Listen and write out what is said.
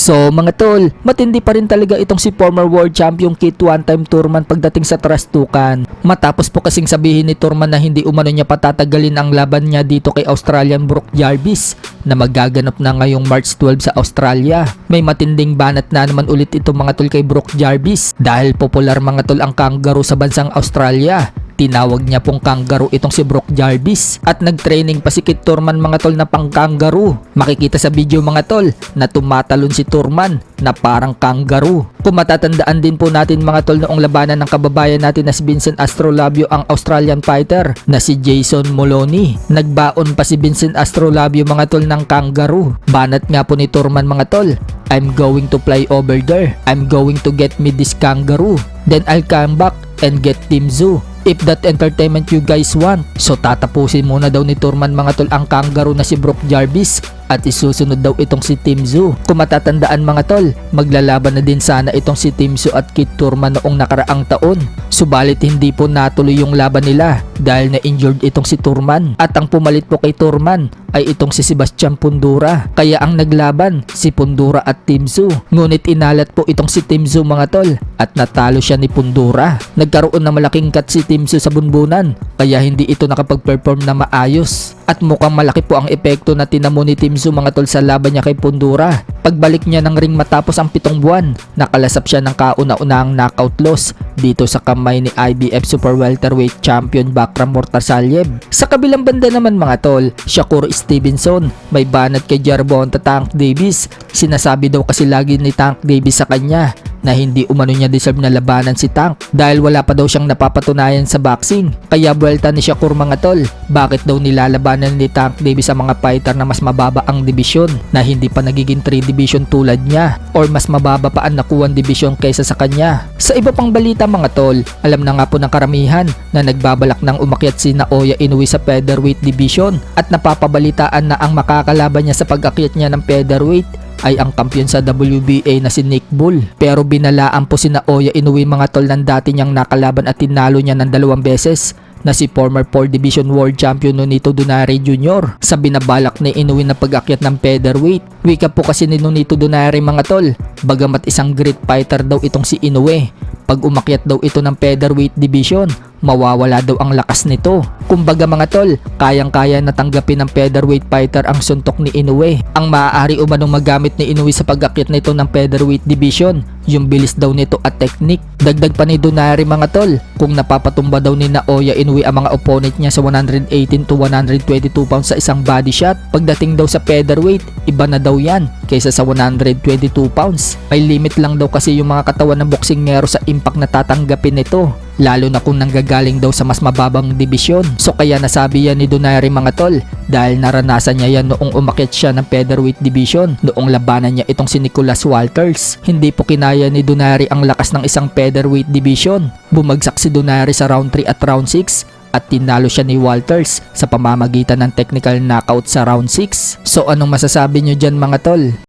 So mga tol, matindi pa rin talaga itong si former world champion Kit one-time Turman pagdating sa trastukan. Matapos po kasing sabihin ni Turman na hindi umano niya patatagalin ang laban niya dito kay Australian Brook Jarvis na magaganap na ngayong March 12 sa Australia. May matinding banat na naman ulit itong mga tol kay Brook Jarvis dahil popular mga tol ang kangaroo sa bansang Australia. Tinawag niya pong kangaroo itong si Brook Jarvis at nagtraining pa si Kit Turman mga tol na pang kangaroo. Makikita sa video mga tol na tumatalon si Turman na parang kangaroo. Kung matatandaan din po natin mga tol noong labanan ng kababayan natin na si Vincent Astrolabio ang Australian fighter na si Jason Moloney. Nagbaon pa si Vincent Astrolabio mga tol ng kangaroo. Banat nga po ni Turman mga tol, "I'm going to fly over there. I'm going to get me this kangaroo. Then I'll come back and get Team Zoo. If that entertainment you guys want." So tatapusin muna daw ni Turman mga tol ang kangaroo na si Brook Jarvis at isusunod daw itong si Team Zoo. Kung matatandaan mga tol, maglalaban na din sana itong si Team Zoo at Kit Turman noong nakaraang taon. Subalit hindi po natuloy yung laban nila dahil na-injured itong si Turman at ang pumalit po kay Turman ay itong si Sebastian Pundura. Kaya ang naglaban si Pundura at Team Zoo. Ngunit inalat po itong si Team Zoo mga tol at natalo siya ni Pundura. Nagkaroon ng malaking cut si Team Zoo sa bunbunan kaya hindi ito nakapag-perform na maayos. At mukhang malaki po ang epekto na tinamo ni Team Zoo mga tol sa laban niya kay Pundura. Pagbalik niya ng ring matapos ang 7 buwan, nakalasap siya ng kauna-unahang knockout loss dito sa kamay ni IBF Super Welterweight Champion Bakram Murtasalyev. Sa kabilang banda naman mga tol, Shakur Stevenson may banat kay Gervonta Tank Davis. Sinasabi daw kasi lagi ni Tank Davis sa kanya na hindi umano niya deserve na labanan si Tank dahil wala pa daw siyang napapatunayan sa boxing. Kaya buwelta ni Shakur mga tol, bakit daw nilalabanan ni Tank Davis ang mga fighter na mas mababa ang dibisyon na hindi pa nagiging 3 division tulad niya or mas mababa pa ang nakuwang dibisyon kaysa sa kanya. Sa iba pang balita mga tol, alam na nga po ng karamihan na nagbabalak ng umakyat si Naoya Inoue sa featherweight division at napapabalitaan na ang makakalaban niya sa pag-akyat niya ng featherweight ay ang kampiyon sa WBA na si Nick Bull. Pero binalaan po si Naoya Inoue mga tol ng dati niyang nakalaban at tinalo niya ng 2 beses na si former 4 Division World Champion Nonito Donaire Jr. sa binabalak ni Inoue na pag-akyat ng featherweight. Wika po kasi ni Nonito Donaire mga tol, bagamat isang great fighter daw itong si Inoue, pag umakyat daw ito ng featherweight division, mawawala daw ang lakas nito. Kumbaga mga tol, kayang-kaya na tanggapin ng featherweight fighter ang suntok ni Inoue. Ang maaari umanong magamit ni Inoue sa pag-akyat nito ng featherweight division, yung bilis daw nito at technique. Dagdag pa ni Donaire mga tol, kung napapatumba daw ni Naoya Inoue ang mga opponent niya sa 118 to 122 pounds sa isang body shot, pagdating daw sa featherweight, iba na daw yan kaysa sa 122 pounds. May limit lang daw kasi yung mga katawan ng boksingero sa impact na tatanggapin nito, lalo na kung nanggagaling daw sa mas mababang dibisyon. So kaya nasabi yan ni Donaire mga tol dahil naranasan niya yan noong umakyat siya ng featherweight division noong labanan niya itong si Nicholas Walters. Hindi po kinaya ni Donaire ang lakas ng isang featherweight division. Bumagsak si Donaire sa round 3 at round 6 at tinalo siya ni Walters sa pamamagitan ng technical knockout sa round 6. So anong masasabi nyo dyan mga tol?